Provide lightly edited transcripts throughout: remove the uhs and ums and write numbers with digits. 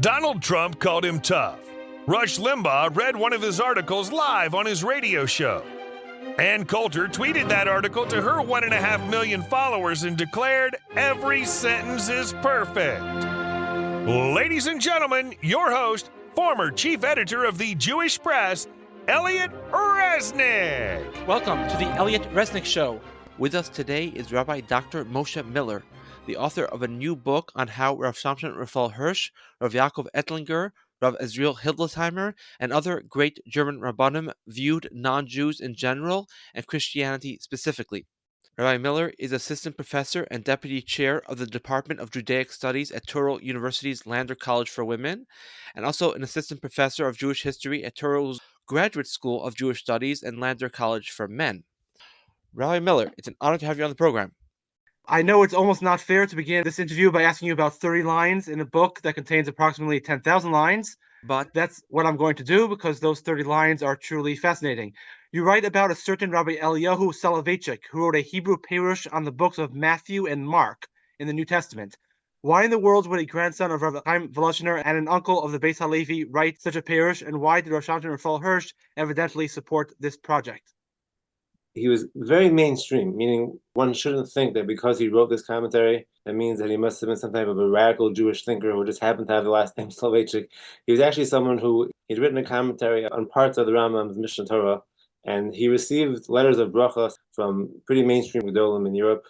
Donald Trump called him tough. Rush Limbaugh read one of his articles live on his radio show. Ann Coulter tweeted that article to her 1.5 million followers and declared, "Every sentence is perfect." Ladies and gentlemen, your host, former chief editor of the Jewish Press, Elliot Resnick. Welcome to the Elliot Resnick Show. With us today is Rabbi Dr. Moshe Miller, the author of a new book on how Rav Samson Raphael Hirsch, Rav Yaakov Ettlinger, Rav Esriel Hildesheimer, and other great German Rabbanim viewed non-Jews in general and Christianity specifically. Rabbi Miller is assistant professor and deputy chair of the Department of Judaic Studies at Touro University's Lander College for Women, and also an assistant professor of Jewish history at Touro's Graduate School of Jewish Studies and Lander College for Men. Rabbi Miller, it's an honor to have you on the program. I know it's almost not fair to begin this interview by asking you about 30 lines in a book that contains approximately 10,000 lines, but that's what I'm going to do because those 30 lines are truly fascinating. You write about a certain Rabbi Eliyahu Soloveitchik who wrote a Hebrew perush on the books of Matthew and Mark in the New Testament. Why in the world would a grandson of Rav Chaim Volozhiner and an uncle of the Beis Halevi write such a perush, and why did Rav Samson Raphael Hirsch evidently support this project? He was very mainstream, meaning one shouldn't think that because he wrote this commentary, that means that he must have been some type of a radical Jewish thinker who just happened to have the last name Soloveitchik. He was actually someone who he'd written a commentary on parts of the Rambam's Mishnah Torah, and he received letters of bracha from pretty mainstream gedolim in Europe.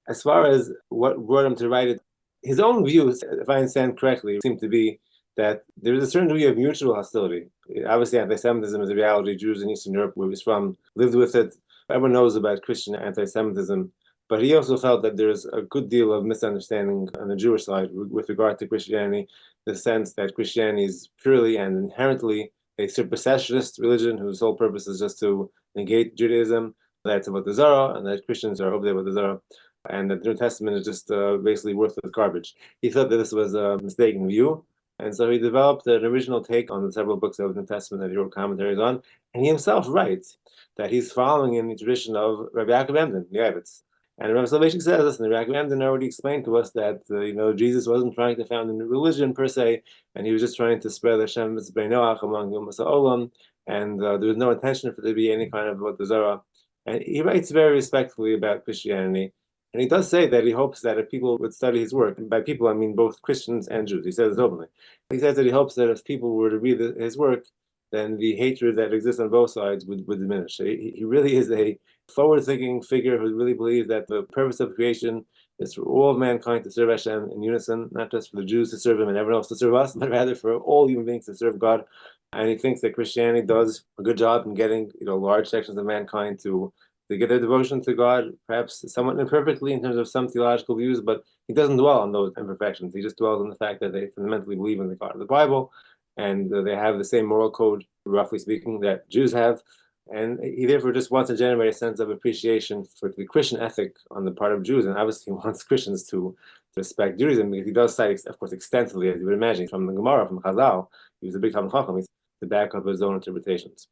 As far as what brought him to write it, his own views, if I understand correctly, seem to be that there is a certain degree of mutual hostility. Obviously, anti-Semitism is a reality. Jews in Eastern Europe, where he's from, lived with it. Everyone knows about Christian anti-Semitism, but he also felt that there's a good deal of misunderstanding on the Jewish side with regard to Christianity, the sense that Christianity is purely and inherently a supersessionist religion whose sole purpose is just to negate Judaism, that's about the Zara, and that Christians are over there with the Zara, and that the New Testament is just basically worthless garbage. He thought that this was a mistaken view, and so he developed an original take on the several books of the New Testament that he wrote commentaries on, and he himself writes that he's following in the tradition of Rabbi Yaakov Emden, the Yavitz. And Rabbi Soloveitchik says this, and Rabbi Yaakov Emden already explained to us that Jesus wasn't trying to found a new religion per se, and he was just trying to spread Hashem B'nei Noach among Umas Ha'olam, and there was no intention for there to be any kind of Avodah Zarah. And he writes very respectfully about Christianity, and he does say that he hopes that if people would study his work, and by people I mean both Christians and Jews, he says it openly. He says that he hopes that if people were to read his work, then the hatred that exists on both sides would diminish. He really is a forward-thinking figure who really believes that the purpose of creation is for all of mankind to serve Hashem in unison, not just for the Jews to serve Him and everyone else to serve us, but rather for all human beings to serve God. And he thinks that Christianity does a good job in getting large sections of mankind to get their devotion to God, perhaps somewhat imperfectly in terms of some theological views, but he doesn't dwell on those imperfections. He just dwells on the fact that they fundamentally believe in the God of the Bible, and they have the same moral code, roughly speaking, that Jews have. And he therefore just wants to generate a sense of appreciation for the Christian ethic on the part of Jews. And obviously he wants Christians to respect Judaism, because he does cite, of course, extensively, as you would imagine, from the Gemara, from Chazal. He was a big Talmid Chacham, to back up his own interpretations.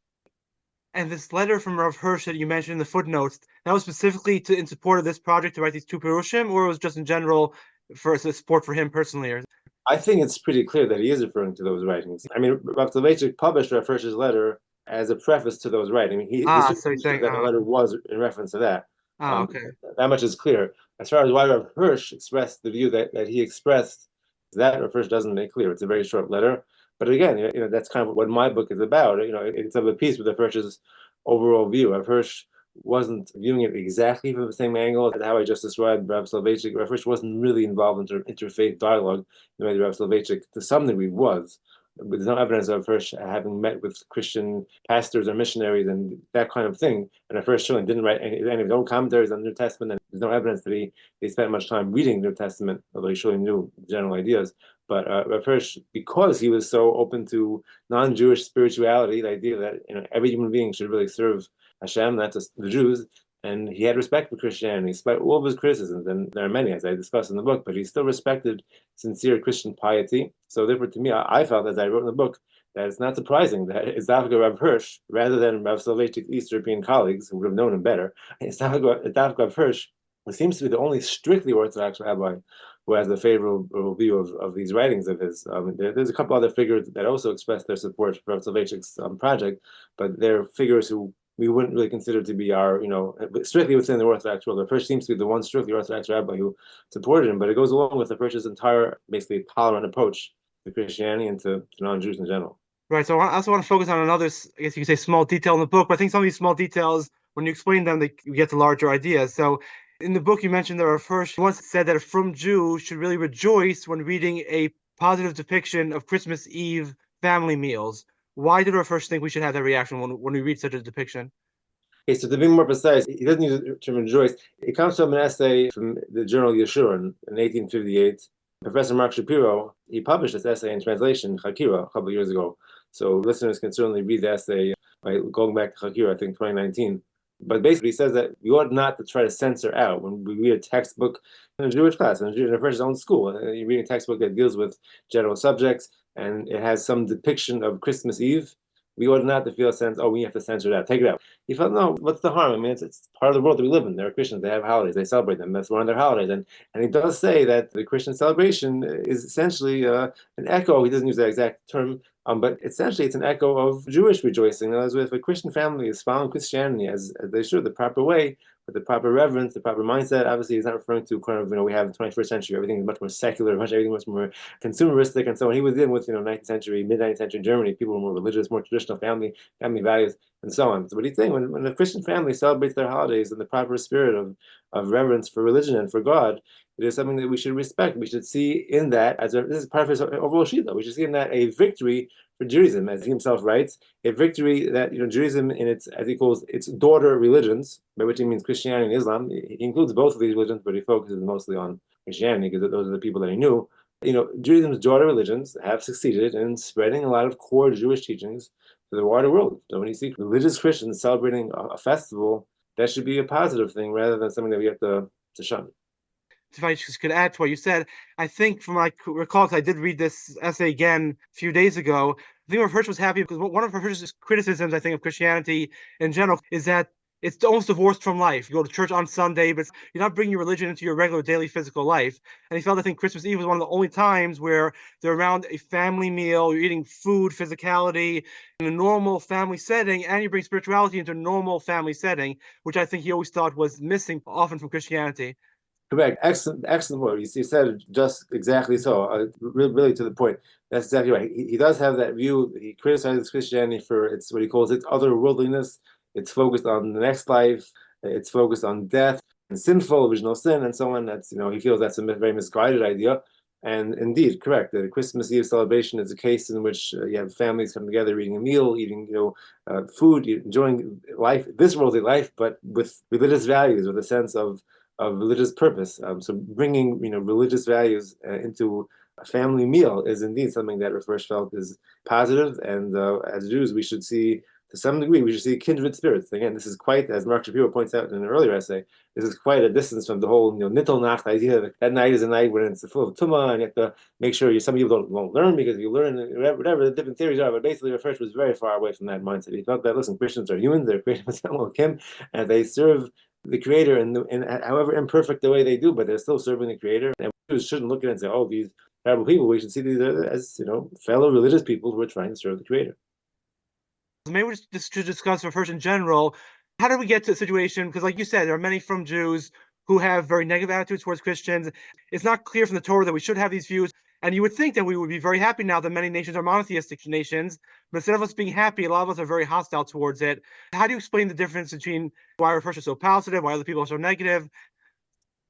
And this letter from Rav Hirsch that you mentioned in the footnotes, that was specifically in support of this project to write these two perushim, or it was just in general for support for him personally? I think it's pretty clear that he is referring to those writings. I mean, Rav Soloveitchik published Rav Hirsch's letter as a preface to those writings. I mean, he so he's saying that the letter was in reference to that. Okay. That much is clear. As far as why Rav Hirsch expressed the view that he expressed, that Rav Hirsch doesn't make clear. It's a very short letter. But again, that's kind of what my book is about. It's of a piece with Rav Hirsch's overall view. Rav Hirsch wasn't viewing it exactly from the same angle as how I just described Rav Soloveitchik. Rav Hirsch wasn't really involved in interfaith dialogue the way Rav Soloveitchik to some degree was. But there's no evidence of Hirsch having met with Christian pastors or missionaries and that kind of thing. And Rav Hirsch certainly didn't write any of his own commentaries on the New Testament, and there's no evidence that he spent much time reading the New Testament, although he surely knew general ideas. But Rav Hirsch, because he was so open to non-Jewish spirituality, the idea that every human being should really serve Hashem, not just the Jews, and he had respect for Christianity, despite all of his criticisms, and there are many, as I discuss in the book, but he still respected sincere Christian piety. So therefore, to me, I felt, as I wrote in the book, that it's not surprising that it's Dafka Rav Hirsch, rather than Rav Soloveitchik's East European colleagues who would have known him better, it's Dafka Rav Hirsch It seems to be the only strictly Orthodox rabbi who has a favorable view of these writings of his. There's a couple other figures that also express their support for Rav Soloveitchik's project, but they're figures who we wouldn't really consider to be our, strictly within the Orthodox world. The Hirsch seems to be the one strictly Orthodox rabbi who supported him, but it goes along with the Hirsch's entire, basically, tolerant approach to Christianity and to non-Jews in general. Right. So I also want to focus on another, I guess you could say, small detail in the book, but I think some of these small details, when you explain them, you get to larger ideas. So in the book, you mentioned that Rav Hirsch once said that a frum Jew should really rejoice when reading a positive depiction of Christmas Eve family meals. Why did Rav Hirsch think we should have that reaction when we read such a depiction? Okay, so to be more precise, he doesn't use the term rejoice. It comes from an essay from the journal Yeshua in 1858. Professor Mark Shapiro, he published this essay in translation, Chakira, a couple of years ago. So listeners can certainly read the essay by going back to Chakira, I think 2019. But basically, he says that we ought not to try to censor out when we read a textbook in a Jewish class, in a Hirsch's own school. You read a textbook that deals with general subjects, and it has some depiction of Christmas Eve. We ought not to feel a sense, we have to censor it out, take it out. He felt, no, what's the harm? I mean, it's part of the world that we live in. There are Christians, they have holidays, they celebrate them. That's one of their holidays. And he does say that the Christian celebration is essentially an echo. He doesn't use that exact term, but essentially it's an echo of Jewish rejoicing. In other words, if a Christian family is following Christianity as they should, the proper way, with the proper reverence, the proper mindset, obviously he's not referring to kind of, we have in the 21st century, everything is much more secular, everything much more consumeristic, and so on. He was in with, 19th century, mid-19th century Germany, people were more religious, more traditional family values, and so on. So what he's saying, when a Christian family celebrates their holidays in the proper spirit of reverence for religion and for God, it is something that we should respect. We should see in that, this is part of his overall shita, we should see in that a victory for Judaism, as he himself writes, a victory that Judaism in its, as he calls its daughter religions, by which he means Christianity and Islam. He includes both of these religions, but he focuses mostly on Christianity because those are the people that he knew. Judaism's daughter religions have succeeded in spreading a lot of core Jewish teachings to the wider world. So when you see religious Christians celebrating a festival, that should be a positive thing rather than something that we have to shun. If I just could add to what you said, I think from what I recall, because I did read this essay again a few days ago, I think Rav Hirsch was happy because one of Rav Hirsch's criticisms, I think, of Christianity in general is that it's almost divorced from life. You go to church on Sunday, but you're not bringing your religion into your regular daily physical life. And he felt, I think, Christmas Eve was one of the only times where they're around a family meal, you're eating food, physicality in a normal family setting, and you bring spirituality into a normal family setting, which I think he always thought was missing often from Christianity. Correct. Excellent word. You said it just exactly so. Really to the point. That's exactly right. He does have that view. He criticizes Christianity for its what he calls its otherworldliness. It's focused on the next life. It's focused on death and sinful, original sin, and so on. That's he feels that's a very misguided idea. And indeed, correct. The Christmas Eve celebration is a case in which you have families come together, eating a meal, eating food, enjoying life, this worldly life, but with religious values, with a sense of religious purpose. So bringing religious values into a family meal is indeed something that Rav Hirsch felt is positive, and as Jews we should see, to some degree, we should see kindred spirits. Again, this is quite, as Mark Shapiro points out in an earlier essay, this is quite a distance from the whole Nittel Nacht idea that night is a night when it's full of tumah and you have to make sure some people won't learn because you learn whatever the different theories are. But basically, Rav Hirsch was very far away from that mindset. He felt that listen, Christians are humans; they're created with Kim, and they serve the Creator in however imperfect the way they do, but they're still serving the Creator. And we shouldn't look at it and say, "Oh, these terrible people." We should see these as fellow religious people who are trying to serve the Creator. Maybe we just to discuss Rav Hirsch in general. How did we get to a situation? Because, like you said, there are many frum Jews who have very negative attitudes towards Christians. It's not clear from the Torah that we should have these views. And you would think that we would be very happy now that many nations are monotheistic nations. But instead of us being happy, a lot of us are very hostile towards it. How do you explain the difference between why Rav Hirsch is so positive, why other people are so negative?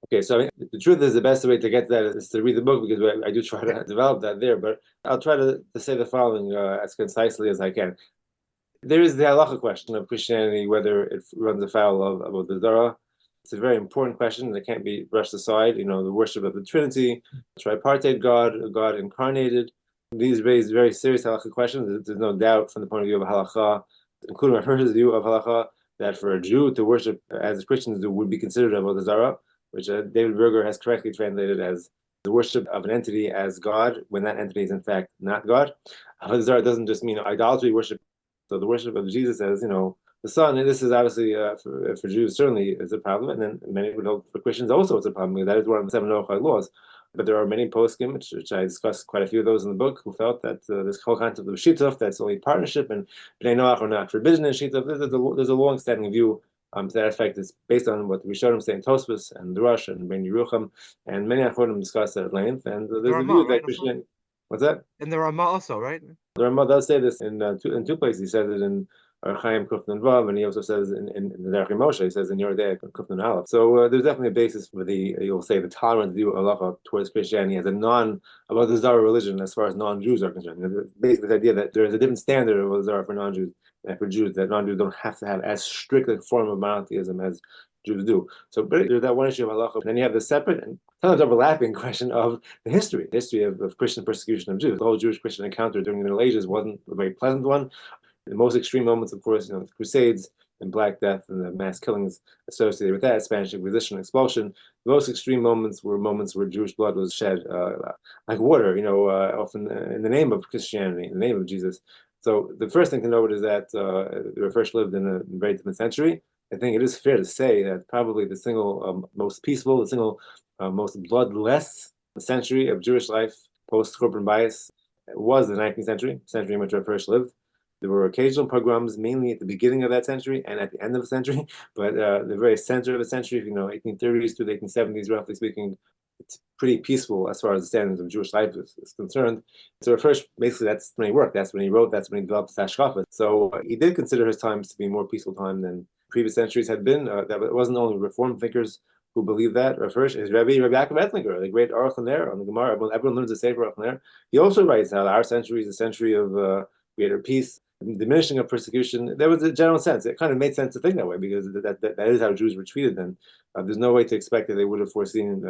Okay, so the truth is the best way to get that is to read the book, because I do try to develop that there. But I'll try to say the following as concisely as I can. There is the halacha question of Christianity, whether it runs afoul of the Dara. It's a very important question that can't be brushed aside. The worship of the Trinity, tripartite God, a God incarnated. These raise very serious halacha questions. There's no doubt from the point of view of halacha, including Rav Hirsch's view of halacha, that for a Jew to worship as Christians do would be considered avodah zarah, which David Berger has correctly translated as the worship of an entity as God, when that entity is in fact not God. Avodah zarah doesn't just mean idolatry worship. So the worship of Jesus as, the sun, and this is obviously for Jews certainly is a problem, and then many would hold for Christians also it's a problem, because that is one of the 7 Noachide laws. But there are many poskim, which I discussed quite a few of those in the book, who felt that this whole concept of shituf, that's only partnership, and Bnei Noach are not forbidden in shituf. There's a long-standing view to that effect. It's based on what the Rishonim say in Tosfos and Drush and Ben Yerucham, and many Achronim discuss that at length. And there's a view that Christian. What's that? And the Ramah also, right? The Ramah does say this in two places. He says it in Chaim Kufnan Vav, and he also says in the Derech Moshe, he says in Your Day Kufnan Aleph. So there's definitely a basis for you'll say, the tolerant view of halacha towards Christianity as about the Zara religion as far as non-Jews are concerned. Basically, this idea that there is a different standard of Zara for non-Jews and for Jews, that non-Jews don't have to have as strict a form of monotheism as Jews do. So there's that one issue of halacha, and then you have the separate and sometimes overlapping question of the history of Christian persecution of Jews. The whole Jewish-Christian encounter during the Middle Ages wasn't a very pleasant one. The most extreme moments, of course, the Crusades and Black Death and the mass killings associated with that, Spanish Inquisition, expulsion. The most extreme moments were moments where Jewish blood was shed like water, often in the name of Christianity, in the name of Jesus. So the first thing to note is that the Rav Hirsch lived in a very different century. I think it is fair to say that probably the single most peaceful, the single most bloodless century of Jewish life post-Korban bias was the 19th century in which Rav Hirsch lived. There were occasional pogroms, mainly at the beginning of that century and at the end of the century, but the very center of the century, 1830s through the 1870s, roughly speaking, it's pretty peaceful as far as the standards of Jewish life is concerned. So Rav Hirsch, basically, that's when he worked, that's when he wrote, that's when he developed his hashkafa. So he did consider his times to be more peaceful time than previous centuries had been. That it wasn't only Reform thinkers who believed that. Rav Hirsch is Rabbi Yaakov Ettlinger, the great Aruch LaNer on the Gemara. Everyone learns the Sefer Aruch LaNer. He also writes how our century is a century of greater peace, diminishing of persecution. There was a general sense. It kind of made sense to think that way, because that is how Jews were treated then. There's no way to expect that they would have foreseen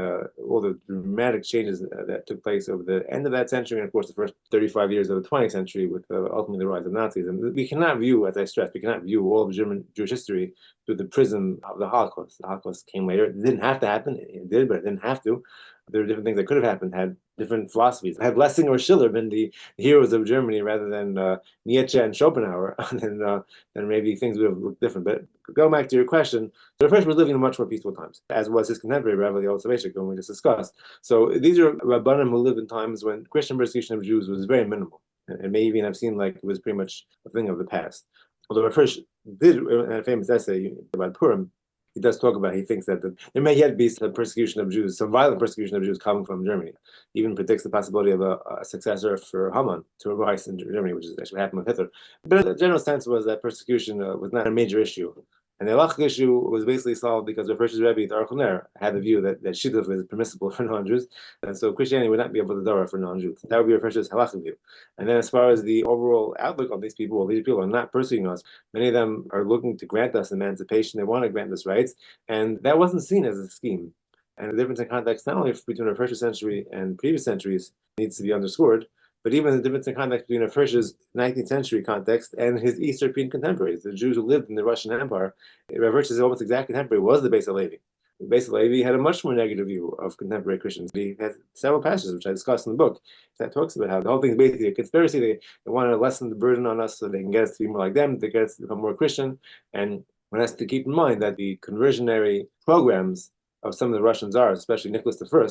all the dramatic changes that took place over the end of that century, and of course the first 35 years of the 20th century with ultimately the rise of Nazism. We cannot view, as I stressed, all of German Jewish history through the prism of the Holocaust. The Holocaust came later. It didn't have to happen. It did, but it didn't have to. There are different things that could have happened had different philosophies. Had Lessing or Schiller been the heroes of Germany rather than Nietzsche and Schopenhauer, then maybe things would have looked different. But go back to your question, so first we're living in much more peaceful times, as was his contemporary Rav Esriel Hildesheimer, whom we just discussed. So these are Rabbanim who live in times when Christian persecution of Jews was very minimal, and may even have seemed like it was pretty much a thing of the past. Although Rav Hirsch did, in a famous essay about Purim, he does talk about, he thinks that there may yet be some persecution of Jews, some violent persecution of Jews coming from Germany. He even predicts the possibility of a successor for Haman to arise in Germany, which is actually happened with Hitler. But the general sense was that persecution was not a major issue. And the halachic issue was basically solved because the first Rebbe, the Aruch LaNer, had the view that shidduch is permissible for non-Jews, and so Christianity would not be able to dara for non-Jews. That would be the first halachic view. And then as far as the overall outlook on these people, well, these people are not persecuting us. Many of them are looking to grant us emancipation. They want to grant us rights, and that wasn't seen as a scheme. And the difference in context, not only between the first century and previous centuries, needs to be underscored, but even the difference in context between Rav Hirsch's 19th century context and his East European contemporaries, the Jews who lived in the Russian Empire. Rav Hirsch's almost exact contemporary was the Beis Halevi. The Beis Halevi had a much more negative view of contemporary Christians. He has several passages, which I discussed in the book, that talks about how the whole thing is basically a conspiracy. They want to lessen the burden on us so they can get us to be more like them, they get us to become more Christian. And one has to keep in mind that the conversionary programs of some of the Russian czars, especially Nicholas I,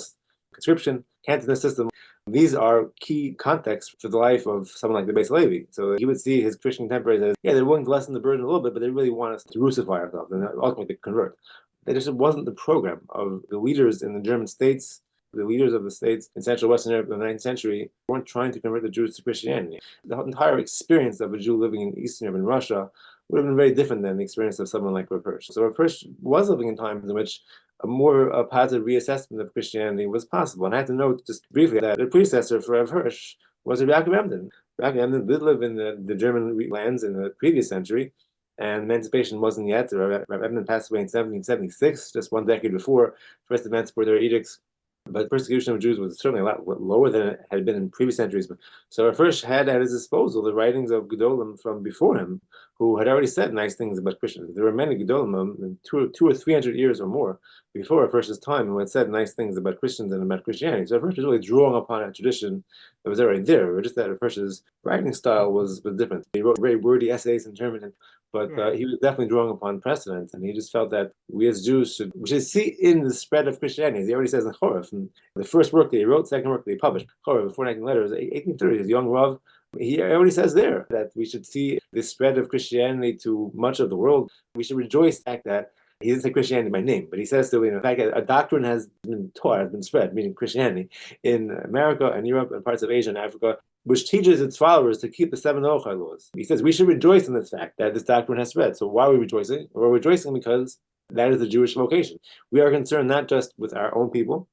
conscription, Cantonist system, these are key contexts for the life of someone like the Beis Halevi. So he would see his Christian contemporaries as, they're willing to lessen the burden a little bit, but they really want us to Russify ourselves and ultimately to convert. That just wasn't the program of the leaders in the German states. The leaders of the states in Central Western Europe in the 19th century weren't trying to convert the Jews to Christianity. The entire experience of a Jew living in Eastern Europe and Russia would have been very different than the experience of someone like Rav Hirsch. So Rav Hirsch was living in times in which a more positive reassessment of Christianity was possible. And I have to note just briefly that the predecessor for Rav Hirsch was Rav Yaakov Emden. Rav Yaakov Emden did live in the German lands in the previous century, and emancipation wasn't yet. Rav Emden passed away in 1776, just one decade before first emancipatory edicts. But persecution of Jews was certainly a lot lower than it had been in previous centuries. So Rav Hirsch had at his disposal the writings of Gedolim from before him, who had already said nice things about Christians. There were many Gedolim, 200 or 300 years or more before Rav Hirsch's time, who had said nice things about Christians and about Christianity. So Rav Hirsch was really drawing upon a tradition that was already there. Just that Rav Hirsch's writing style was different. He wrote very wordy essays in German, and But Right. he was definitely drawing upon precedent, and he just felt that we as Jews should see in the spread of Christianity, as he already says in Chorov, and the first work that he wrote, second work that he published, Chorov, before 19 letters, 1830, his young Rav, he already says there that we should see the spread of Christianity to much of the world. We should rejoice in the fact that he doesn't say Christianity by name, but he says to, in fact, a doctrine has been taught, has been spread, meaning Christianity, in America and Europe and parts of Asia and Africa, which teaches its followers to keep the seven Noachai laws. He says we should rejoice in this fact that this doctrine has spread. So why are we rejoicing? We're rejoicing because that is the Jewish vocation. We are concerned not just with our own people,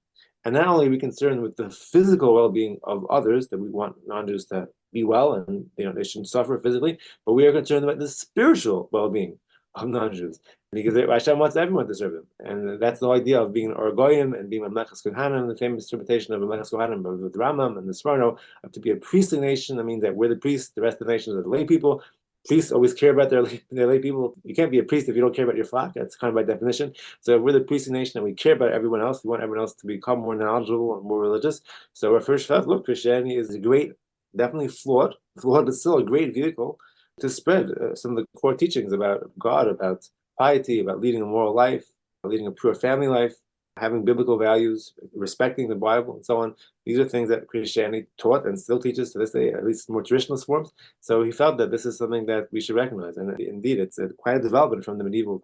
and not only are we concerned with the physical well-being of others, that we want non-Jews to be well and they shouldn't suffer physically, but we are concerned about the spiritual well-being of non-Jews. Because Hashem wants everyone to serve him. And that's the whole idea of being an Orgoyim and being a Mamlechas Kohanim, the famous interpretation of Mamlechas Kohanim with Rambam and the Sforno, to be a priestly nation. That means that we're the priests, the rest of the nations are the lay people. Priests always care about their lay people. You can't be a priest if you don't care about your flock. That's kind of by definition. So we're the priestly nation and we care about everyone else. We want everyone else to become more knowledgeable and more religious. So our first felt, look, Christianity is a great, definitely flawed, but still a great vehicle to spread some of the core teachings about God, about piety, about leading a moral life, leading a pure family life, having biblical values, respecting the Bible, and so on. These are things that Christianity taught and still teaches to this day, at least in more traditionalist forms. So he felt that this is something that we should recognize. And indeed, it's quite a development from the medieval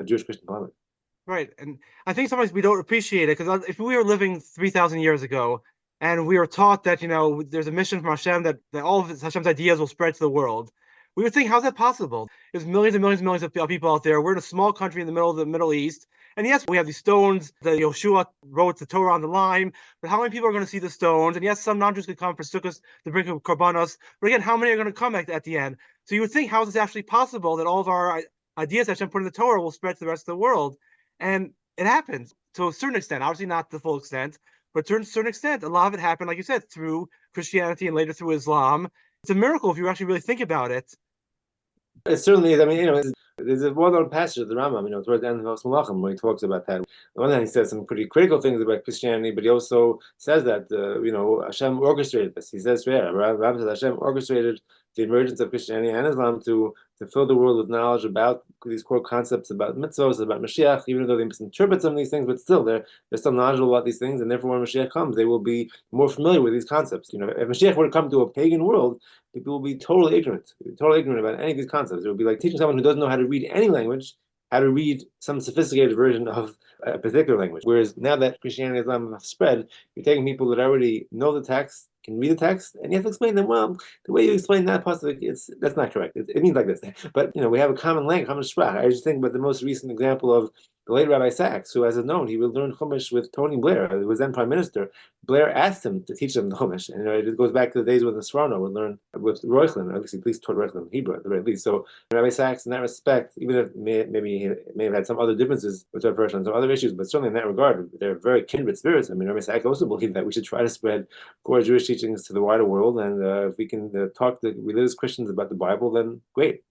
Jewish Christian parliament. Right. And I think sometimes we don't appreciate it, because if we were living 3,000 years ago and we were taught that, there's a mission from Hashem that all of Hashem's ideas will spread to the world, we would think, how's that possible? There's millions and millions and millions of people out there. We're in a small country in the middle of the Middle East. And yes, we have these stones. The Yoshua wrote the Torah on the lime. But how many people are going to see the stones? And yes, some non-Jews could come for sukkahs to bring korbanos. But again, how many are going to come at the end? So you would think, how is this actually possible that all of our ideas that Hashem put in the Torah will spread to the rest of the world? And it happens to a certain extent. Obviously not the full extent, but to a certain extent, a lot of it happened, like you said, through Christianity and later through Islam. It's a miracle if you actually really think about it. It certainly is. I mean, there's a well-known passage of the Rambam, towards the end of Hos Malachim, where he talks about that. On the one hand, he says some pretty critical things about Christianity, but he also says that, Hashem orchestrated this. He says, Rambam says Hashem orchestrated the emergence of Christianity and Islam to fill the world with knowledge about these core concepts about mitzvos, about Mashiach, even though they misinterpret some of these things, but still they're still knowledgeable about these things, and therefore when Mashiach comes, they will be more familiar with these concepts. If Mashiach were to come to a pagan world, people will be totally ignorant about any of these concepts. It would be like teaching someone who doesn't know how to read any language, how to read some sophisticated version of a particular language. Whereas now that Christianity and Islam have spread, you're taking people that already know the text, can read the text, and you have to explain them, well, the way you explain that pasuk, that's not correct. It means like this. But, we have a common language, common sprach. I just think about the most recent example of the late Rabbi Sachs, who, as is known, he would learn Chumash with Tony Blair, who was then prime minister. Blair asked him to teach him the Chumash, and it goes back to the days when the Sforno would learn with Reuchlin, at least taught Reuchlin Hebrew at the very least. So Rabbi Sachs, in that respect, even if maybe he may have had some other differences with Rav Hirsch on some other issues, but certainly in that regard, they're very kindred spirits. I mean, Rabbi Sachs also believed that we should try to spread core Jewish teachings to the wider world, and if we can talk to religious Christians about the Bible, then great.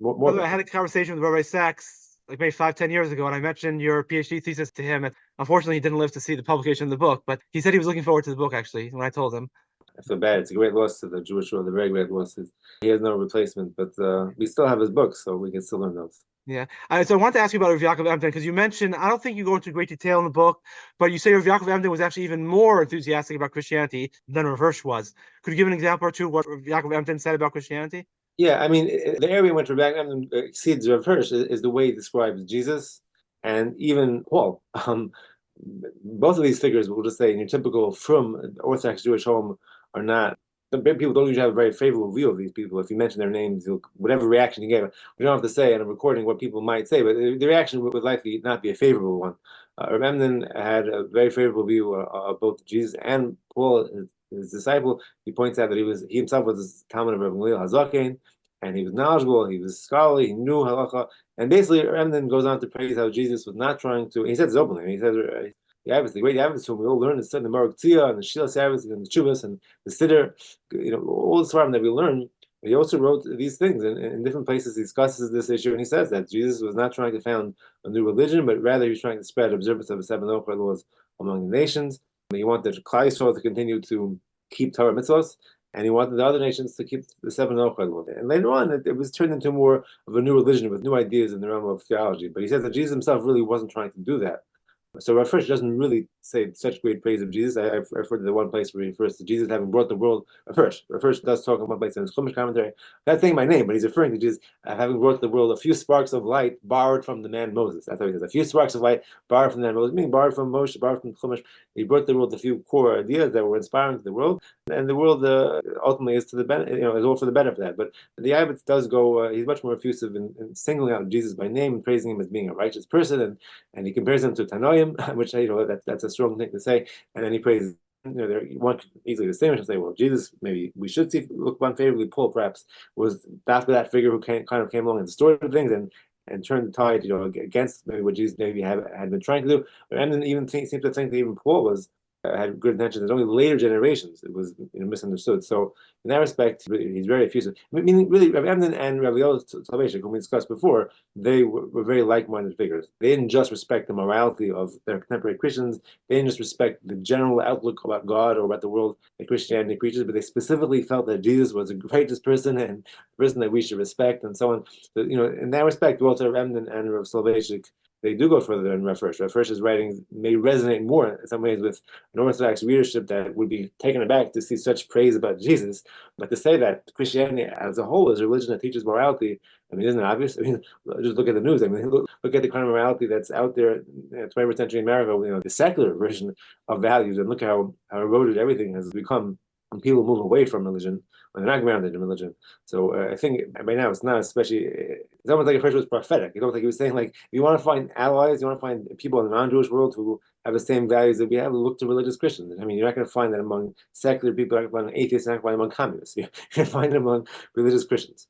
I had a conversation with Rabbi Sachs like maybe 5-10 years ago, and I mentioned your PhD thesis to him. And unfortunately, he didn't live to see the publication of the book, but he said he was looking forward to the book, actually, when I told him. I feel bad. It's a great loss to the Jewish world, a very great loss. He has no replacement, but we still have his books, so we can still learn those. Yeah. So I wanted to ask you about Rav Yaakov Emden, because you mentioned, I don't think you go into great detail in the book, but you say Rav Yaakov Emden was actually even more enthusiastic about Christianity than Rav Hirsch was. Could you give an example or two of what Rav Yaakov Emden said about Christianity? Yeah, I mean, the area in which Rav Yaakov Emden exceeds Rav Hirsch is the way he describes Jesus and even Paul. Both of these figures, we'll just say, in your typical frum Orthodox Jewish home, are not. The people don't usually have a very favorable view of these people. If you mention their names, whatever reaction you give, we don't have to say in a recording what people might say, but the reaction would likely not be a favorable one. Rav Emden had a very favorable view of both Jesus and Paul, his disciple. He points out that he himself was a Talmud of Rav Gamliel HaZaken, and he was knowledgeable, he was scholarly, he knew halacha, and basically Rav Emden goes on to praise how Jesus was not trying to. He says this openly. He says the Abbas, the great Abbas, whom we all learn and study the Maruk Tzia and the Shilas Abbas and the Chuvas and the Siddur, all the Svarim that we learn. He also wrote these things in different places. He discusses this issue, and he says that Jesus was not trying to found a new religion, but rather he was trying to spread observance of the seven Noachai laws among the nations. He wanted Klal Yisrael to continue to keep Torah mitzvos, And he wanted the other nations to keep the seven Ochel. And later on, it was turned into more of a new religion with new ideas in the realm of theology. But he says that Jesus himself really wasn't trying to do that. So Rav Hirsch doesn't really say such great praise of Jesus. I've referred to the one place where he refers to Jesus having brought the world. Rav Hirsch does talk in one place in his Chumash commentary, not saying my name, but he's referring to Jesus having brought the world a few sparks of light borrowed from the man Moses. That's how he says, a few sparks of light borrowed from the man Moses, meaning borrowed from Moshe, borrowed from Chumash. He brought the world a few core ideas that were inspiring to the world, and the world ultimately is to the benefit, is all for the benefit of that. But the Abbot does go; he's much more effusive in singling out Jesus by name and praising him as being a righteous person, and he compares him to Tanoim, which that's a strong thing to say. And then he praises. One could easily distinguish and say, well, Jesus, maybe we should look upon favorably. Paul perhaps was after that figure who kind of came along and distorted things and turned the tide, against maybe what Jesus maybe had been trying to do. And then even seems to think that even Paul was had good intentions. It's only later generations it was misunderstood. So in that respect, he's very effusive. Meaning, really, Rav Emden and Rav Yaakov, whom we discussed before, they were very like-minded figures. They didn't just respect the morality of their contemporary Christians. They didn't just respect the general outlook about God or about the world that Christianity preaches, but they specifically felt that Jesus was the greatest person and the person that we should respect, and so on. So, in that respect, both Rav Emden and Rav Soloveitchik, they do go further than Rav Hirsch. Rav Hirsch's writings may resonate more in some ways with an Orthodox readership that would be taken aback to see such praise about Jesus. But to say that Christianity as a whole is a religion that teaches morality, isn't it obvious? Just look at the news. Look at the kind of morality that's out there in 21st century America, the secular version of values, and look how eroded everything has become when people move away from religion, when they're not grounded in religion. So I think by now it's not especially, it's almost like Hirsch was prophetic. It's almost like he was saying, like, if you want to find allies, you want to find people in the non-Jewish world who have the same values that we have, look to religious Christians. You're not going to find that among secular people, you're not going to find atheists, you're not going to find among communists. You're going to find it among religious Christians.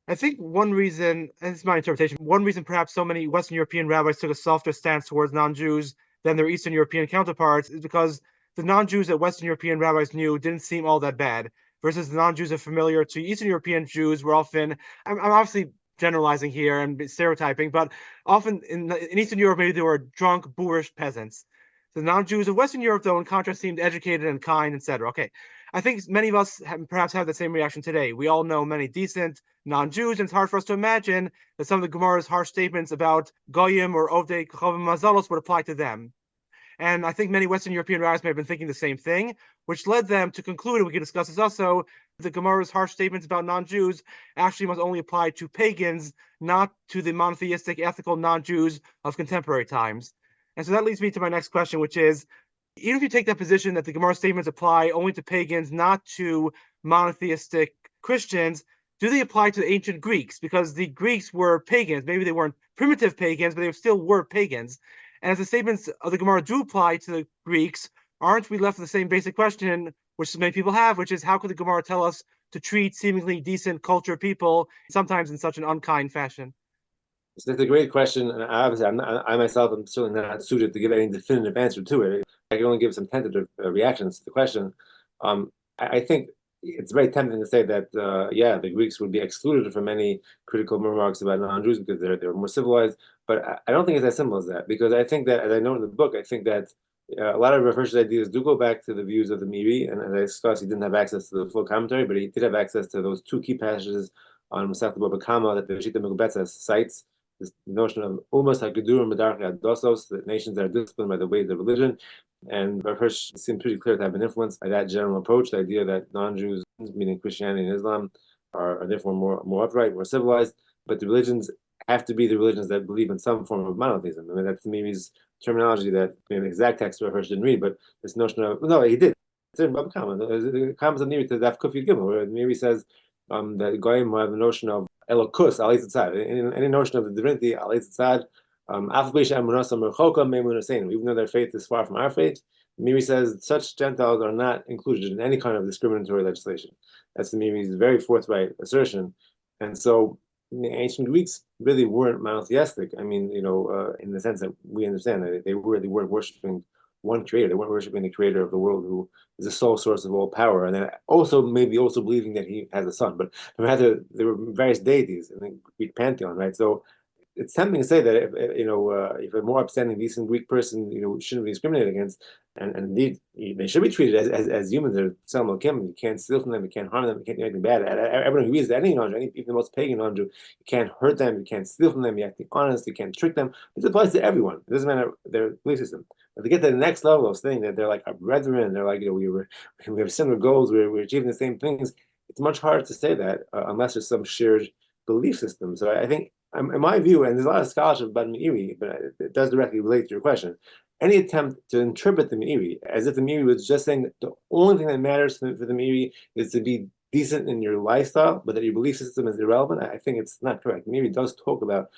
I think one reason, and this is my interpretation, one reason perhaps so many Western European rabbis took a softer stance towards non-Jews than their Eastern European counterparts is because the non-Jews that Western European rabbis knew didn't seem all that bad, versus the non-Jews that are familiar to Eastern European Jews were often, I'm obviously generalizing here and stereotyping, but often in Eastern Europe, maybe they were drunk, boorish peasants. The non-Jews of Western Europe, though, in contrast, seemed educated and kind, etc. Okay, I think many of us perhaps have the same reaction today. We all know many decent non-Jews, and it's hard for us to imagine that some of the Gemara's harsh statements about Goyim or Ovdei Kochavim Mazalos would apply to them. And I think many Western European rabbis may have been thinking the same thing, which led them to conclude, and we can discuss this also, the Gemara's harsh statements about non-Jews actually must only apply to pagans, not to the monotheistic, ethical non-Jews of contemporary times. And so that leads me to my next question, which is, even if you take that position that the Gemara statements apply only to pagans, not to monotheistic Christians, do they apply to the ancient Greeks? Because the Greeks were pagans. Maybe they weren't primitive pagans, but they still were pagans. And as the statements of the Gemara do apply to the Greeks, aren't we left with the same basic question, which many people have, which is, how could the Gemara tell us to treat seemingly decent cultured people, sometimes in such an unkind fashion? So that's a great question, and obviously I myself am certainly not suited to give any definitive answer to it. I can only give some tentative reactions to the question. I think it's very tempting to say that, the Greeks would be excluded from any critical remarks about non-Jews because they're more civilized, but I don't think it's as simple as that, because I think that, as I know in the book, I think that a lot of Rav Hirsch's ideas do go back to the views of the Miri, and as I discussed, he didn't have access to the full commentary, but he did have access to those two key passages on Masechet Baba Kama that the Shita Megubetzes cites, this notion of Umas HaGedurim Medarchei Adosos, the nations that are disciplined by the ways of religion. And Rav Hirsch seemed pretty clear to have been influenced by that general approach, the idea that non-Jews, meaning Christianity and Islam, are therefore more upright, more civilized, but the religions have to be the religions that believe in some form of monotheism. That's Mimi's terminology that maybe the exact text Rav Hirsch didn't read, but this notion of, no, he did. It's in Baba Kama. The comments of Miri to Daf Kuf Yud Gimel, where Miri says that Goyim have the notion of Elokus, Alei Tzad, any notion of the divinity, Alei Tzad, even though their faith is far from our faith. Miri says such Gentiles are not included in any kind of discriminatory legislation. That's the Miri's very forthright assertion. And so the ancient Greeks really weren't monotheistic. In the sense that we understand that they weren't worshiping one creator. They weren't worshiping the creator of the world, who is the sole source of all power, and then also believing that he has a son. But rather, there were various deities in the Greek pantheon, right? So it's tempting to say that if a more upstanding, decent Greek person, shouldn't be discriminated against, and indeed they should be treated as humans. They're Selma Kim. You can't steal from them. You can't harm them. You can't do anything bad. Everyone who reads any non-Jew, even the most pagan non-Jew, you can't hurt them. You can't steal from them. You have to be honest. You can't trick them. This applies to everyone. It doesn't matter their belief system. But to get to the next level of saying that they're like our brethren, they're like we have similar goals. We're achieving the same things. It's much harder to say that unless there's some shared belief system. So I think, in my view, and there's a lot of scholarship about Meiri, but it does directly relate to your question. Any attempt to interpret the Meiri as if the Meiri was just saying that the only thing that matters for the Meiri is to be decent in your lifestyle, but that your belief system is irrelevant, I think it's not correct. Meiri does talk about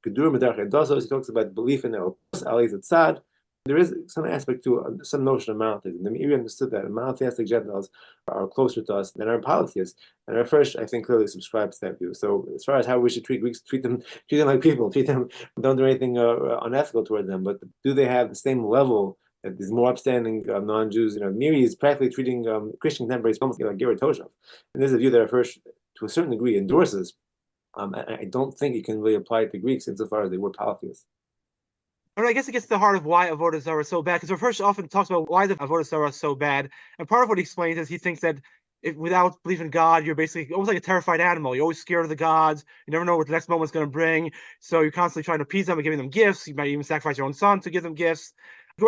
Gedur Medarche Dosos. He talks about belief in the Ali Zatzad. There is some aspect to some notion of monotheism. The Meiri understood that monotheistic Gentiles are closer to us than our polytheists. And Rav Hirsch, I think, clearly subscribes to that view. So as far as how we should treat Greeks, treat them like people, don't do anything unethical toward them. But do they have the same level that these more upstanding non-Jews? Meiri is practically treating Christian contemporaries almost like Gerard Toshav. And this is a view that Rav Hirsch, to a certain degree, endorses. I don't think it can really apply to Greeks insofar as they were polytheists. I guess it gets to the heart of why Avodah Zarah is so bad, because Rav Hirsch often talks about why the Avodah Zarah is so bad. And part of what he explains is he thinks that without believing in God, you're basically almost like a terrified animal. You're always scared of the gods. You never know what the next moment's going to bring. So you're constantly trying to appease them and giving them gifts. You might even sacrifice your own son to give them gifts.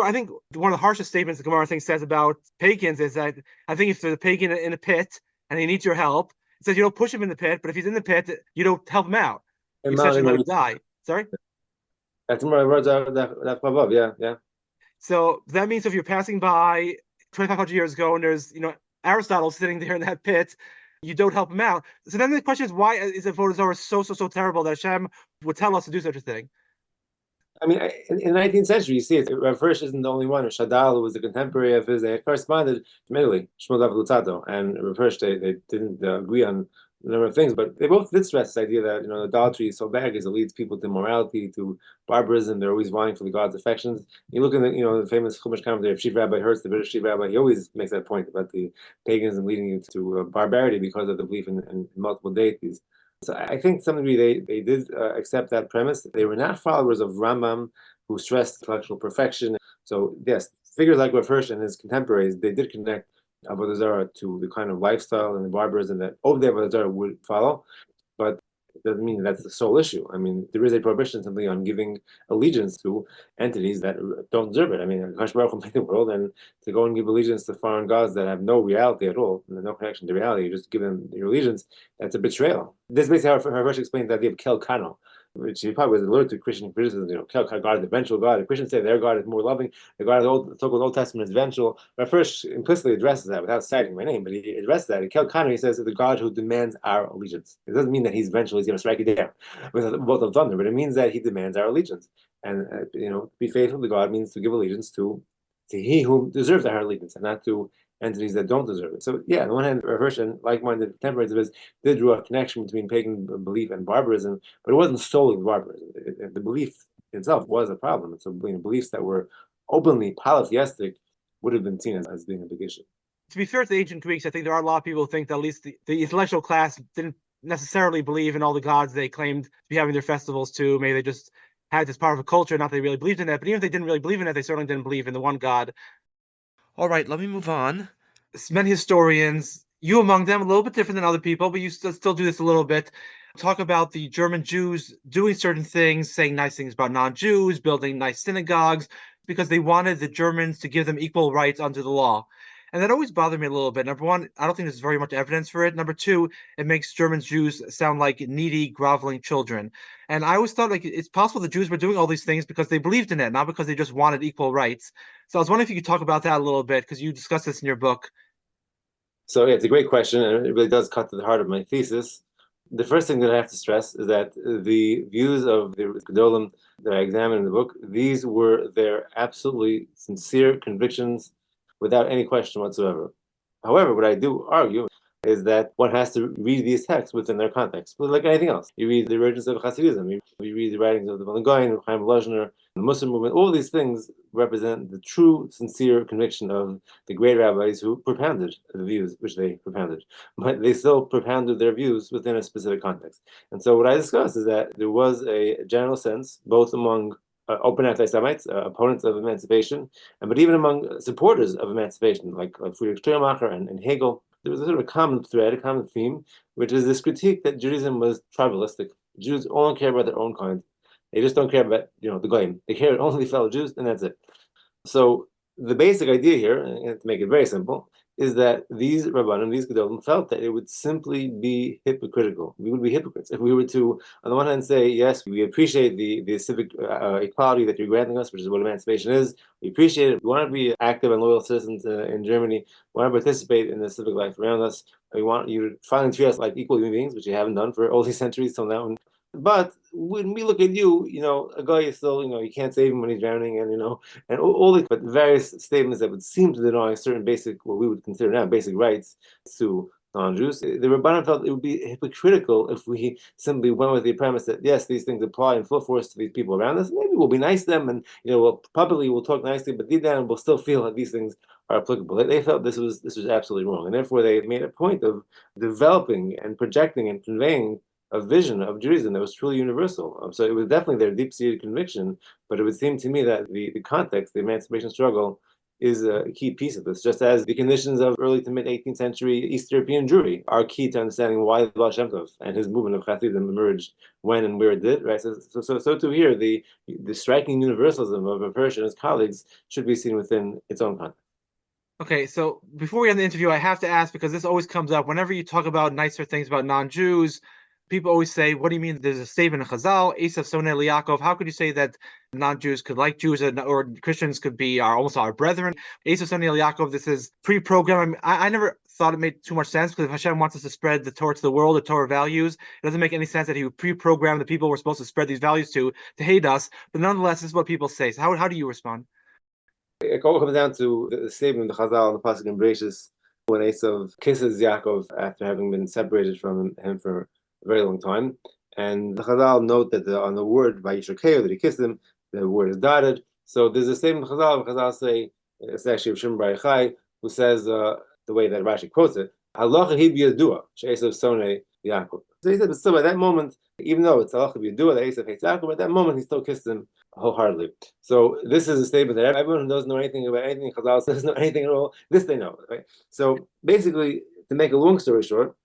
I think one of the harshest statements the Gemara says about pagans is that I think if there's a pagan in a pit and he needs your help, it says you don't push him in the pit, but if he's in the pit, you don't help him out. You essentially let him die. Sorry? That's more words above, yeah. So that means if you're passing by 2,500 years ago and there's, Aristotle sitting there in that pit, you don't help him out. So then the question is, why is Avodah Zarah so terrible that Hashem would tell us to do such a thing? I mean, in the 19th century, you see it. Rav Hirsch isn't the only one. Shadal, who was a contemporary of his, they corresponded from Italy, Shmuel David Luzzatto, and Rav Hirsch, they didn't agree on a number of things, but they both did stress this idea that idolatry is so bad because it leads people to immorality, to barbarism. They're always vying for the God's affections. You look at the famous Chumash commentary of Chief Rabbi Hertz, the British Chief Rabbi. He always makes that point about the paganism leading you to barbarity because of the belief in multiple deities. So I think to some degree they did accept that premise. They were not followers of Rambam, who stressed intellectual perfection. So yes, figures like Rav Hirsch and his contemporaries, they did connect Avodah Zarah to the kind of lifestyle and the barbarism that Avodah Zarah would follow, but it doesn't mean that's the sole issue. I mean, there is a prohibition simply on giving allegiance to entities that don't deserve it. I mean, Hakadosh Baruch Hu made the world, and to go and give allegiance to foreign gods that have no reality at all, and no connection to reality, you just give them your allegiance, that's a betrayal. This is basically how Hirsch explained the idea of Kel Kano, which he probably was alert to Christian criticism. Kel Kano, God is the vengeful God. The Christians say their God is more loving. The God of the so-called Old Testament is vengeful. But first implicitly addresses that without citing my name, but he addresses that. In Kel Kano, he says that the God who demands our allegiance. It doesn't mean that he's vengeful, he's going to strike you down with a bolt of thunder, but it means that he demands our allegiance. And be faithful to God means to give allegiance to he who deserves our allegiance, and not to entities that don't deserve it. So yeah, on the one hand, Rav Hirsch and like-minded contemporaries of his did draw a connection between pagan belief and barbarism, but it wasn't solely barbarism. The belief itself was a problem. And so beliefs that were openly polytheistic would have been seen as being a big issue. To be fair to the ancient Greeks, I think there are a lot of people who think that at least the intellectual class didn't necessarily believe in all the gods they claimed to be having their festivals to. Maybe they just had this part of a culture, not that they really believed in it. But even if they didn't really believe in it, they certainly didn't believe in the one God. All right, let me move on. Many historians, you among them, a little bit different than other people, but you still do this a little bit, talk about the German Jews doing certain things, saying nice things about non-Jews, building nice synagogues, because they wanted the Germans to give them equal rights under the law. And that always bothered me a little bit. Number one, I don't think there's very much evidence for it. Number two, it makes German Jews sound like needy, groveling children. And I always thought it's possible the Jews were doing all these things because they believed in it, not because they just wanted equal rights. So I was wondering if you could talk about that a little bit, because you discussed this in your book. So yeah, it's a great question, and it really does cut to the heart of my thesis. The first thing that I have to stress is that the views of the Gedolim that I examined in the book, these were their absolutely sincere convictions without any question whatsoever. However, what I do argue is that one has to read these texts within their context, like anything else. You read the origins of Hasidism, you read the writings of the Vilna Gaon, Chaim Lozner, the Muslim movement, all these things represent the true, sincere conviction of the great rabbis who propounded the views which they propounded. But they still propounded their views within a specific context. And so what I discussed is that there was a general sense, both among open anti-Semites, opponents of emancipation, but even among supporters of emancipation, like Friedrich Schleiermacher and Hegel, there was a sort of a common thread, a common theme, which is this critique that Judaism was tribalistic. Jews only care about their own kind. They just don't care about, the goyim. They care only fellow Jews, and that's it. So the basic idea here, and to make it very simple, is that these Rabbanim, these Gedolim, felt that it would simply be hypocritical. We would be hypocrites if we were to, on the one hand, say, yes, we appreciate the civic equality that you're granting us, which is what emancipation is. We appreciate it. We want to be active and loyal citizens in Germany. We want to participate in the civic life around us. We want you to finally treat us like equal human beings, which you haven't done for all these centuries till now. But when we look at you, a guy is still, you can't save him when he's drowning, and all the various statements that would seem to deny certain basic, what we would consider now basic rights to non-Jews. The Rabbanan felt it would be hypocritical if we simply went with the premise that yes, these things apply in full force to these people around us. Maybe we'll be nice to them, and publicly we'll talk nicely, but deep down we'll still feel that these things are applicable. They felt this was absolutely wrong, and therefore they made a point of developing and projecting and conveying a vision of Judaism that was truly universal. So it was definitely their deep-seated conviction, but it would seem to me that the context, the emancipation struggle, is a key piece of this, just as the conditions of early to mid-18th century East European Jewry are key to understanding why the Baal Shem Tov and his movement of Hasidim emerged when and where it did, right? So too here, the striking universalism of Rav Hirsch and his colleagues should be seen within its own context. Okay, so before we end the interview, I have to ask, because this always comes up whenever you talk about nicer things about non-Jews. People always say, what do you mean there's a statement in Chazal, Esav Sonei Yaakov? How could you say that non-Jews could like Jews or Christians could be almost our brethren? Esav Sonei Yaakov, this is pre-programmed. I never thought it made too much sense, because if Hashem wants us to spread the Torah to the world, the Torah values, it doesn't make any sense that he would pre-program the people we're supposed to spread these values to hate us. But nonetheless, this is what people say. So how do you respond? It all comes down to the statement of the Chazal and the pasuk in Bereshis, when Esav kisses Yaakov after having been separated from him for a very long time, and the Chazal note that on the word Vayishakeu that he kissed him, the word is dotted. So there's a statement of Chazal say, it's actually Shimon Bar Yochai, who says the way that Rashi quotes it, Halacha hi b'yadua she'esav sonei Yaakov. So he said, but still by that moment, even though it's Halacha b'yadua that Esav hates Yaakov, at that moment he still kissed him wholeheartedly. So this is a statement that everyone who doesn't know anything about anything Chazal doesn't know anything at all. This they know, right? So basically, to make a long story short,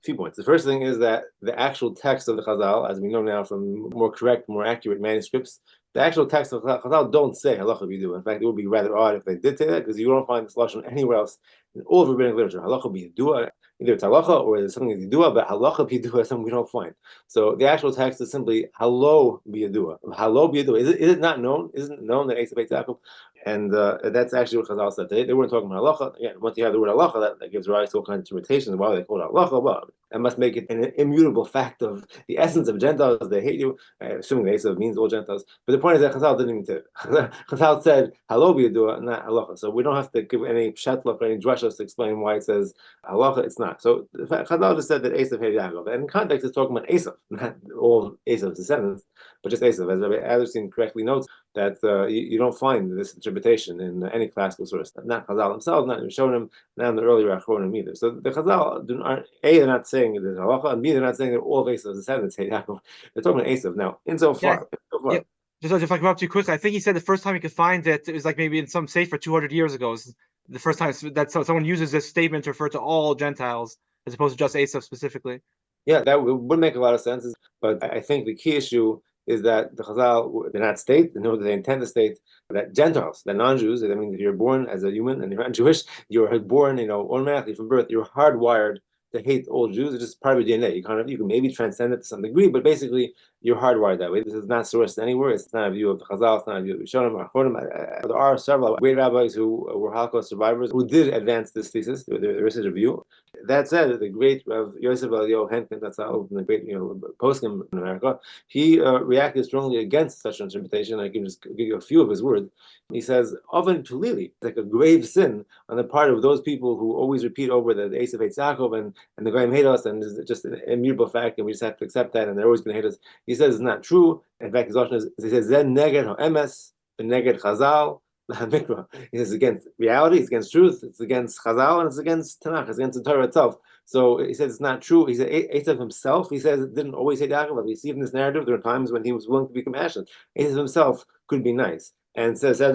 few points. The first thing is that the actual text of the Chazal, as we know now from more correct, more accurate manuscripts, the actual text of Chazal don't say halacha b'yadua. In fact, it would be rather odd if they did say that, because you don't find this lashon anywhere else in all of rabbinic literature. Halacha b'yadua, either it's halacha or there's something yadua, but halacha b'yadua is something we don't find. So the actual text is simply halo b'yadua. Halo b'yadua. Is it not known? Isn't it known that Esav hates Yaakov? And that's actually what Chazal said. They weren't talking about halacha. Again, once you have the word halacha, that gives rise to all kinds of interpretations. Why they call it halacha? Well, that must make it an immutable fact of the essence of Gentiles. They hate you, assuming that Esav means all Gentiles. But the point is that Chazal didn't even say it. Chazal said halo b'yadua, not halacha. So we don't have to give any shetlach or any drashas to explain why it says halacha. It's not. So Chazal just said that Esav hated Yaakov. And in context, it's talking about Esav, not all Esav's descendants, but just Esav. As Rabbi Adelstein correctly notes, that you don't find this interpretation in any classical source. Not Chazal themselves, not in Rishonim, not in the earlier Achronim either. So the Chazal they're not saying there's halacha, and B, they're not saying that all of Esav's descendants hate Yaakov. They're talking about Esav. Now, insofar. Yeah. Just if I come up too quickly, I think he said the first time he could find it was like maybe in some sefer 200 years ago. It's the first time that someone uses this statement to refer to all Gentiles as opposed to just Esav specifically. Yeah, that would make a lot of sense. But I think the key issue is that the Chazal did not state, nor did they intend to state, that Gentiles, that non-Jews, that means that you're born as a human and you're not Jewish, you're born, automatically from birth, you're hardwired to hate all Jews. It's just part of your DNA. You can maybe transcend it to some degree, but basically you're hardwired that way. This is not sourced anywhere. It's not a view of the Chazal. It's not a view of Rishonim, Achronim. There are several great rabbis who were Holocaust survivors who did advance this thesis. There is a view. That said, the great Rav Yosef Elio Henkin, that's how the great poskim in America, he reacted strongly against such an interpretation. I can just give you a few of his words. He says, "Oven tulili," like a grave sin on the part of those people who always repeat over that Esav hates Yaakov and the Goyim hate us, and it's just an immutable fact, and we just have to accept that, and they're always going to hate us. He says it's not true. In fact, his option is, he says, Zen neged ha'emes, neged chazal, mikra. He says against reality, it's against truth, it's against chazal, and it's against Tanakh, it's against the Torah itself. So he says it's not true. He said Esav himself, he says it didn't always hate Yaakov, but we see in this narrative there are times when he was willing to be compassionate. Esav himself could be nice. And says so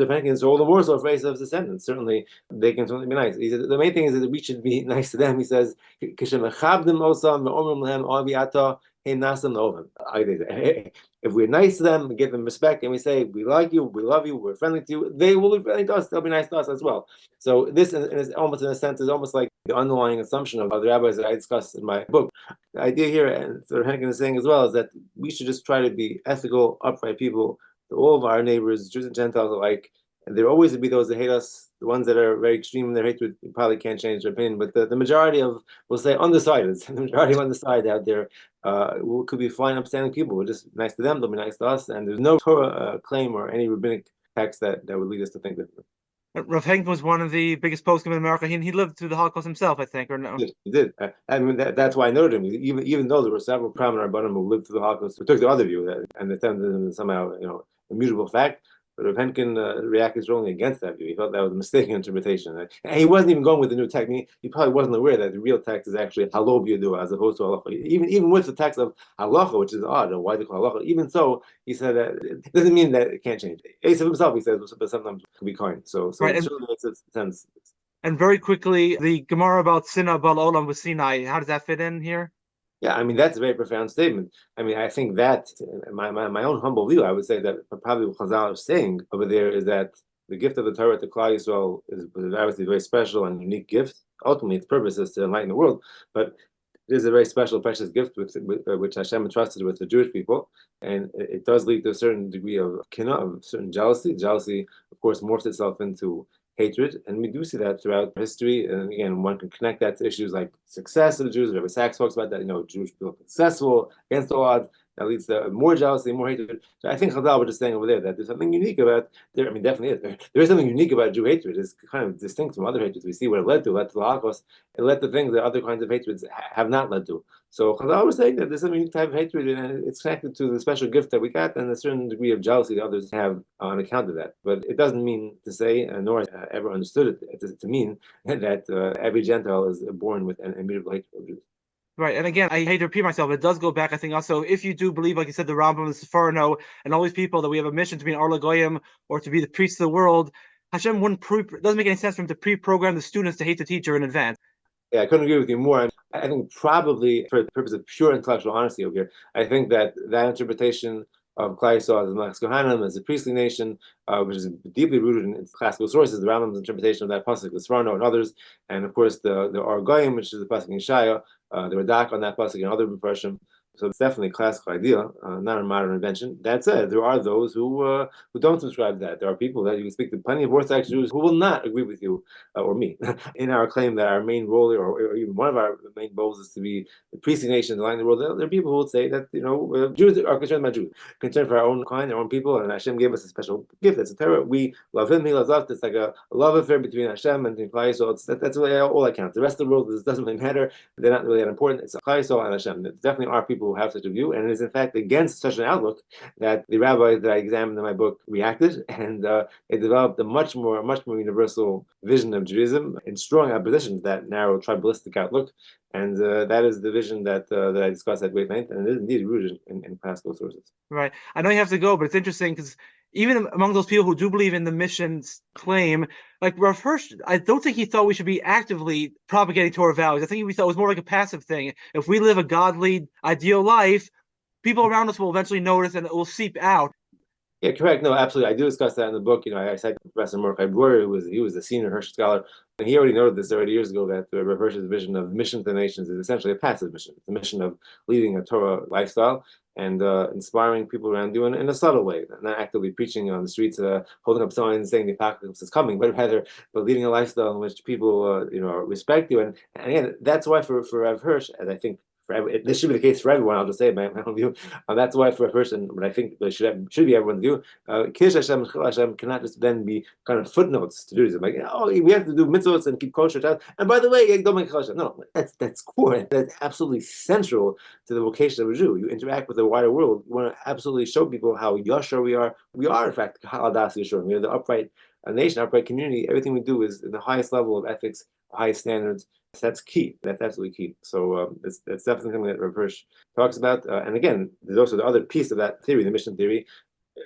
all the more so for Esav's descendants. Certainly they can certainly be nice. He says the main thing is that we should be nice to them. He says if we're nice to them, we give them respect, and we say we like you, we love you, we're friendly to you, they will be friendly to us. They'll be nice to us as well. So this is almost, in a sense, is almost like the underlying assumption of the rabbis that I discussed in my book. The idea here, and Sir Hennigan is saying as well, is that we should just try to be ethical, upright people to all of our neighbors, Jews and Gentiles alike. And there always will be those that hate us. The ones that are very extreme in their hatred probably can't change their opinion. But the majority of, we'll say, undecided, the majority of undecided out there could be fine, upstanding people. We're just nice to them, they'll be nice to us. And there's no Torah claim or any rabbinic text that would lead us to think differently. Rav Hennigan was one of the biggest poskim in America. He lived through the Holocaust himself, I think, or no? He did. I mean, that's why I noted him. Even though there were several prominent rabbanim who lived through the Holocaust, who took the other view and attempted somehow, immutable fact. But Rav Hennigan reacted strongly against that view. He felt that was a mistaken interpretation. And he wasn't even going with the new text. He probably wasn't aware that the real text is actually halo b'yadu as opposed to halacha. Even with the text of halacha, which is odd, why they call halacha. Even so, he said that it doesn't mean that it can't change. Esav himself, he says, but sometimes it can be kind. So right, it certainly makes sense. And very quickly, the Gemara about Sinah Bal Olam with Sinai, how does that fit in here? Yeah, I mean, that's a very profound statement. I mean, I think that, my own humble view, I would say that probably what Chazal is saying over there is that the gift of the Torah to Klal Yisrael is obviously a very special and unique gift. Ultimately, its purpose is to enlighten the world, but it is a very special, precious gift which Hashem entrusted with the Jewish people, and it does lead to a certain degree of kinah, of certain jealousy. Jealousy, of course, morphs itself into hatred, and we do see that throughout history. And again, one can connect that to issues like success of the Jews. Rabbi Sachs talks about that. Jewish people are successful against all odds. That leads to more jealousy, more hatred. So I think Chazal was just saying over there that there's something unique about there. I mean, definitely is. There is something unique about Jew hatred. It's kind of distinct from other hatreds. We see what it led to the Holocaust. It led to things that other kinds of hatreds have not led to. So Chazal was saying that there's some unique type of hatred, and it's connected to the special gift that we got and a certain degree of jealousy that others have on account of that. But it doesn't mean to say, nor ever understood it to mean that every Gentile is born with an immutable hatred of Jews. Right, and again, I hate to repeat myself, it does go back, I think, also, if you do believe, like you said, the Rambam, the Sephorano, and all these people, that we have a mission to be an Or Lagoyim, or to be the priests of the world, Hashem it doesn't make any sense for him to pre-program the students to hate the teacher in advance. Yeah, I couldn't agree with you more. I think probably, for the purpose of pure intellectual honesty over here, I think that interpretation of Klal Yisrael as the Malachas Kohanim, as a priestly nation, which is deeply rooted in classical sources, the Rambam's interpretation of that pasuk, the Sephorano and others, and of course the Or Goyim, which is the pasuk in Shaya, the Radak on that pasuk and other version. So it's definitely a classical idea, not a modern invention. That said, there are those who don't subscribe to that. There are people that you can speak to plenty of Orthodox Jews who will not agree with you or me in our claim that our main role, or even one of our main goals, is to be the priestly nation aligning the world. There are people who will say that Jews are concerned about Jews, concerned for our own kind, our own people, and Hashem gave us a special gift. That's a Torah. We love Him, He loves us. It's like a love affair between Hashem and Klal Yisrael. So that's really all that counts. The rest of the world doesn't really matter. They're not really that important. It's Klal Yisrael and Hashem. There definitely are people who have such a view, and it is in fact against such an outlook that the rabbi that I examined in my book reacted, and it developed a much more universal vision of Judaism in strong opposition to that narrow tribalistic outlook, and that is the vision that I discussed at great length, and it is indeed rooted in classical sources. Right. I know you have to go, but it's interesting because even among those people who do believe in the mission's claim, like Rav Hirsch, I don't think he thought we should be actively propagating Torah values. I think he thought it was more like a passive thing. If we live a godly, ideal life, people around us will eventually notice and it will seep out. Yeah, correct. No, absolutely. I do discuss that in the book. I cited Professor Mordechai Breuer, he was a senior Hirsch scholar, and he already noted this already years ago that Rav Hirsch's vision of mission to the nations is essentially a passive mission. It's a mission of leading a Torah lifestyle and inspiring people around you in a subtle way, not actively preaching on the streets, holding up signs saying the apocalypse is coming, but rather leading a lifestyle in which people respect you. And again, that's why for Rav Hirsch, as I think This should be the case for everyone. I'll just say my own view. That's why for a person, what I think should be everyone's view, Kiddush Hashem and Chil Hashem cannot just then be kind of footnotes to Judaism. Like, oh, we have to do mitzvahs and keep kosher. And by the way, don't make Chil Hashem. No, that's core. That's absolutely central to the vocation of a Jew. You interact with the wider world. You want to absolutely show people how yashar we are. We are, in fact, haladas yashar. We are the upright nation, upright community. Everything we do is in the highest level of ethics, highest standards. So that's key. That's absolutely key. So it's definitely something that Rav Hirsch talks about. And again, there's also the other piece of that theory, the mission theory,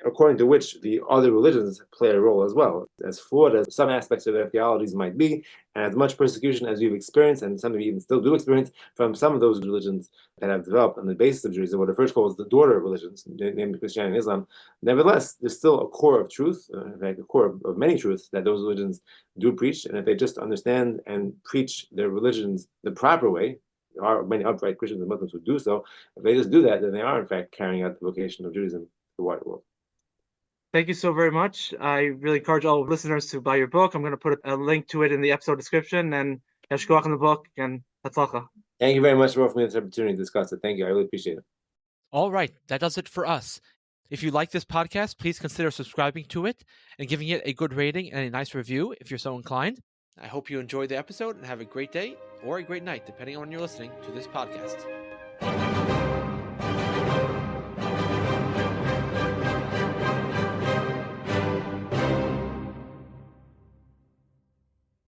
according to which the other religions play a role as well. As flawed as some aspects of their theologies might be, and as much persecution as you've experienced, and some of you even still do experience from some of those religions that have developed on the basis of Judaism, what Rav Hirsch calls the daughter religions, namely Christianity and Islam, nevertheless, there's still a core of truth, in fact, a core of many truths that those religions do preach, and if they just understand and preach their religions the proper way, there are many upright Christians and Muslims who do so, if they just do that, then they are in fact carrying out the vocation of Judaism to the wider world. Thank you so very much. I really encourage all listeners to buy your book. I'm going to put a link to it in the episode description, and yashkoach in the book, and hatzlacha. Thank you very much for offering me this opportunity to discuss it. Thank you. I really appreciate it. All right, that does it for us. If you like this podcast, please consider subscribing to it and giving it a good rating and a nice review if you're so inclined. I hope you enjoyed the episode and have a great day or a great night, depending on when you're listening to this podcast.